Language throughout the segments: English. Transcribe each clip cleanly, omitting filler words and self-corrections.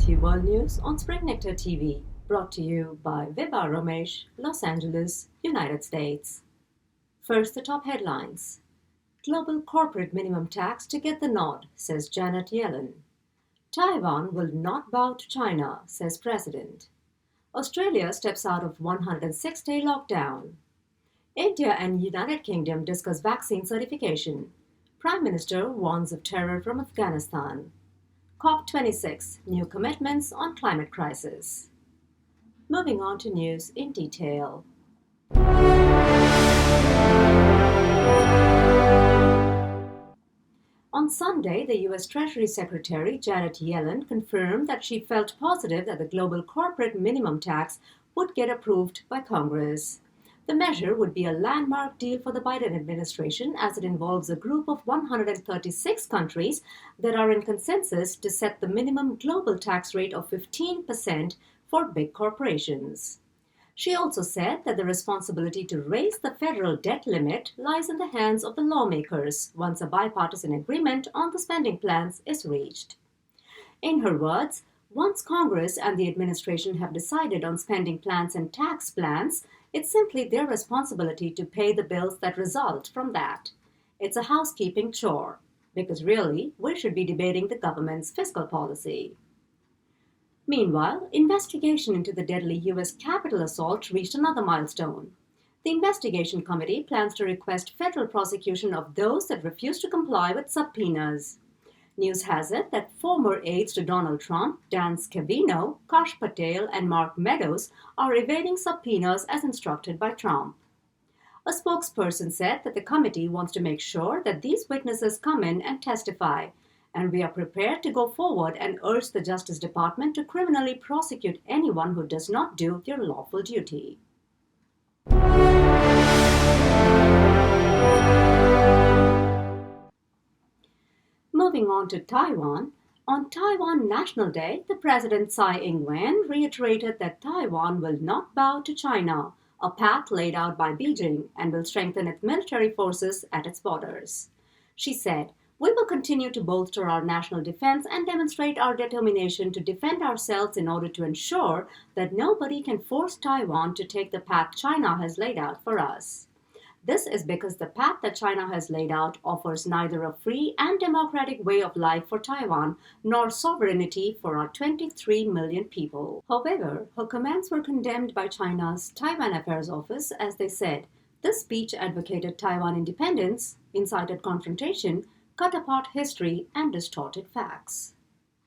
weekly world news on Spring Nectar TV, brought to you by Vibha Ramesh, Los Angeles, United States. First, the top headlines. Global corporate minimum tax to get the nod, says Janet Yellen. Taiwan will not bow to China, says President. Australia steps out of 106-day lockdown. India and United Kingdom discuss vaccine certification. Prime Minister warns of terror from Afghanistan. COP26, new commitments on climate crisis. Moving on to news in detail. On Sunday, the U.S. Treasury Secretary Janet Yellen confirmed that she felt positive that the global corporate minimum tax would get approved by Congress. The measure would be a landmark deal for the Biden administration as it involves a group of 136 countries that are in consensus to set the minimum global tax rate of 15% for big corporations. She also said that the responsibility to raise the federal debt limit lies in the hands of the lawmakers once a bipartisan agreement on the spending plans is reached. In her words, once Congress and the administration have decided on spending plans and tax plans, it's simply their responsibility to pay the bills that result from that. It's a housekeeping chore, because really, we should be debating the government's fiscal policy. Meanwhile, investigation into the deadly U.S. Capitol assault reached another milestone. The investigation committee plans to request federal prosecution of those that refuse to comply with subpoenas. News has it that former aides to Donald Trump, Dan Scavino, Kash Patel, and Mark Meadows are evading subpoenas as instructed by Trump. A spokesperson said that the committee wants to make sure that these witnesses come in and testify, and we are prepared to go forward and urge the Justice Department to criminally prosecute anyone who does not do their lawful duty. Moving on to Taiwan, on Taiwan National Day, the President Tsai Ing-wen reiterated that Taiwan will not bow to China, a path laid out by Beijing, and will strengthen its military forces at its borders. She said, "We will continue to bolster our national defense and demonstrate our determination to defend ourselves in order to ensure that nobody can force Taiwan to take the path China has laid out for us. This is because the path that China has laid out offers neither a free and democratic way of life for Taiwan nor sovereignty for our 23 million people." However, her comments were condemned by China's Taiwan Affairs Office as they said, this speech advocated Taiwan independence, incited confrontation, cut apart history, and distorted facts.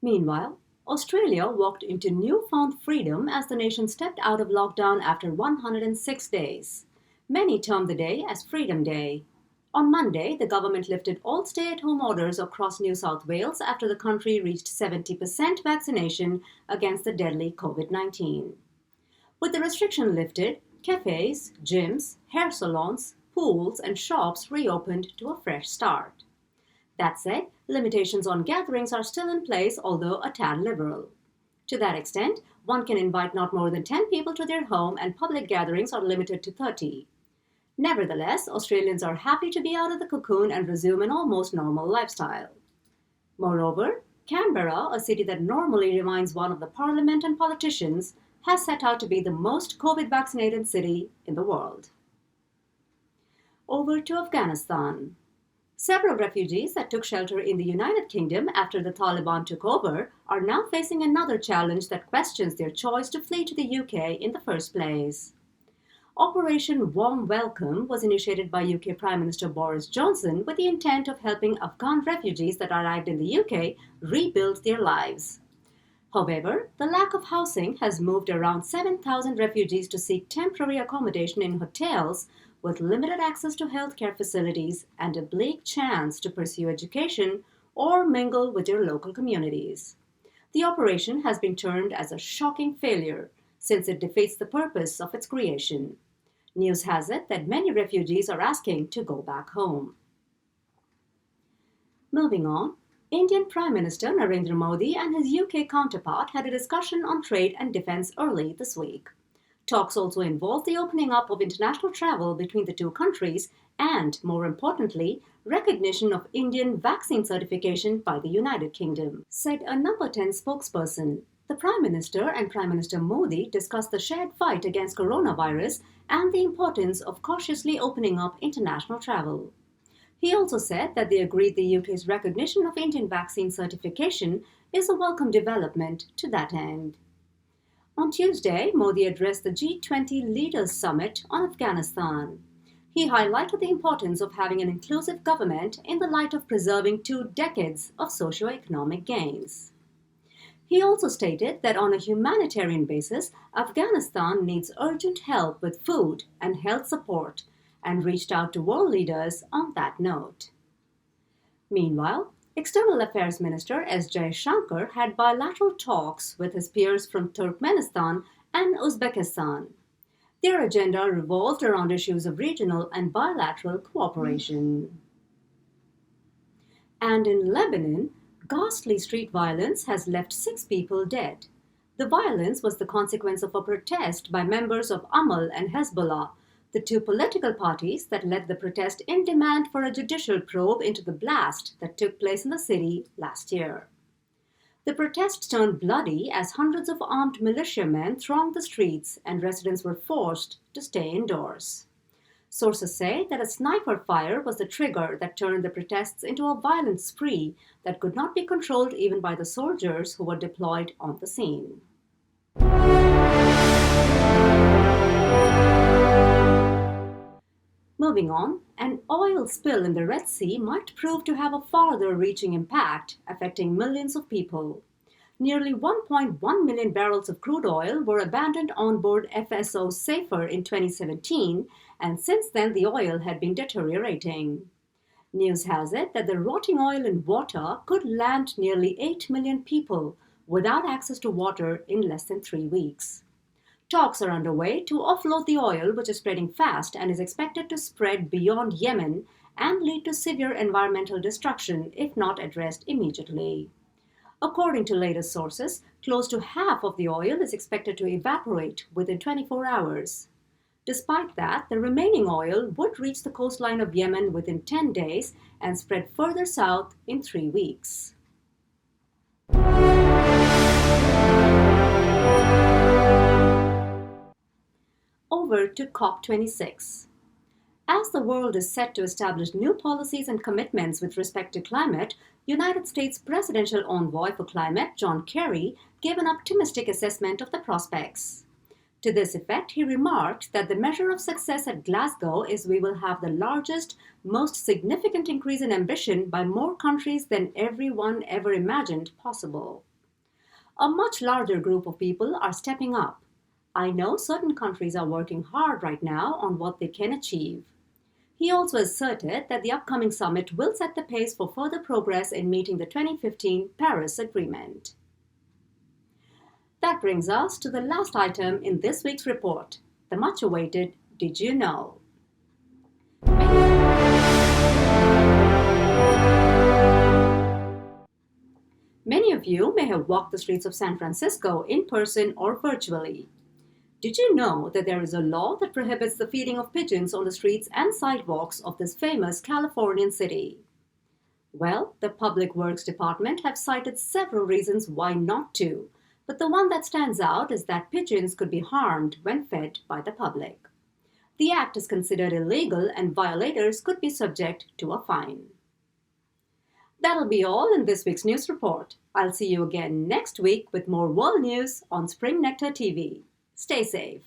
Meanwhile, Australia walked into newfound freedom as the nation stepped out of lockdown after 106 days. Many term the day as Freedom Day. On Monday, the government lifted all stay-at-home orders across New South Wales after the country reached 70% vaccination against the deadly COVID-19. With the restriction lifted, cafes, gyms, hair salons, pools, and shops reopened to a fresh start. That said, limitations on gatherings are still in place, although a tad liberal. To that extent, one can invite not more than 10 people to their home and public gatherings are limited to 30. Nevertheless, Australians are happy to be out of the cocoon and resume an almost normal lifestyle. Moreover, Canberra, a city that normally reminds one of the parliament and politicians, has set out to be the most COVID-vaccinated city in the world. Over to Afghanistan. Several refugees that took shelter in the United Kingdom after the Taliban took over are now facing another challenge that questions their choice to flee to the UK in the first place. Operation Warm Welcome was initiated by UK Prime Minister Boris Johnson with the intent of helping Afghan refugees that arrived in the UK rebuild their lives. However, the lack of housing has moved around 7,000 refugees to seek temporary accommodation in hotels with limited access to healthcare facilities and a bleak chance to pursue education or mingle with their local communities. The operation has been termed as a shocking failure since it defeats the purpose of its creation. News has it that many refugees are asking to go back home. Moving on, Indian Prime Minister Narendra Modi and his UK counterpart had a discussion on trade and defense early this week. Talks also involved the opening up of international travel between the two countries and, more importantly, recognition of Indian vaccine certification by the United Kingdom, said a No. 10 spokesperson. The Prime Minister and Prime Minister Modi discussed the shared fight against coronavirus and the importance of cautiously opening up international travel. He also said that they agreed the UK's recognition of Indian vaccine certification is a welcome development to that end. On Tuesday, Modi addressed the G20 Leaders Summit on Afghanistan. He highlighted the importance of having an inclusive government in the light of preserving 2 decades of socio-economic gains. He also stated that on a humanitarian basis, Afghanistan needs urgent help with food and health support, and reached out to world leaders on that note. Meanwhile, External Affairs Minister S. Jaishankar had bilateral talks with his peers from Turkmenistan and Uzbekistan. Their agenda revolved around issues of regional and bilateral cooperation. And in Lebanon, ghastly street violence has left 6 people dead. The violence was the consequence of a protest by members of Amal and Hezbollah, the 2 political parties that led the protest in demand for a judicial probe into the blast that took place in the city last year. The protest turned bloody as hundreds of armed militiamen thronged the streets and residents were forced to stay indoors. Sources say that a sniper fire was the trigger that turned the protests into a violent spree that could not be controlled even by the soldiers who were deployed on the scene. Moving on, an oil spill in the Red Sea might prove to have a farther-reaching impact, affecting millions of people. Nearly 1.1 million barrels of crude oil were abandoned on board FSO Safer in 2017, and since then the oil had been deteriorating. News has it that the rotting oil in water could land nearly 8 million people without access to water in less than 3 weeks. Talks are underway to offload the oil, which is spreading fast and is expected to spread beyond Yemen and lead to severe environmental destruction if not addressed immediately. According to latest sources, close to half of the oil is expected to evaporate within 24 hours. Despite that, the remaining oil would reach the coastline of Yemen within 10 days and spread further south in 3 weeks. Over to COP26. As the world is set to establish new policies and commitments with respect to climate, United States Presidential Envoy for Climate, John Kerry, gave an optimistic assessment of the prospects. To this effect, he remarked that the measure of success at Glasgow is we will have the largest, most significant increase in ambition by more countries than everyone ever imagined possible. A much larger group of people are stepping up. I know certain countries are working hard right now on what they can achieve. He also asserted that the upcoming summit will set the pace for further progress in meeting the 2015 Paris Agreement. That brings us to the last item in this week's report, the much-awaited Did You Know? Many of you may have walked the streets of San Francisco in person or virtually. Did you know that there is a law that prohibits the feeding of pigeons on the streets and sidewalks of this famous Californian city? Well, the Public Works Department have cited several reasons why not to, but the one that stands out is that pigeons could be harmed when fed by the public. The act is considered illegal and violators could be subject to a fine. That'll be all in this week's news report. I'll see you again next week with more world news on Spring Nectar TV. Stay safe.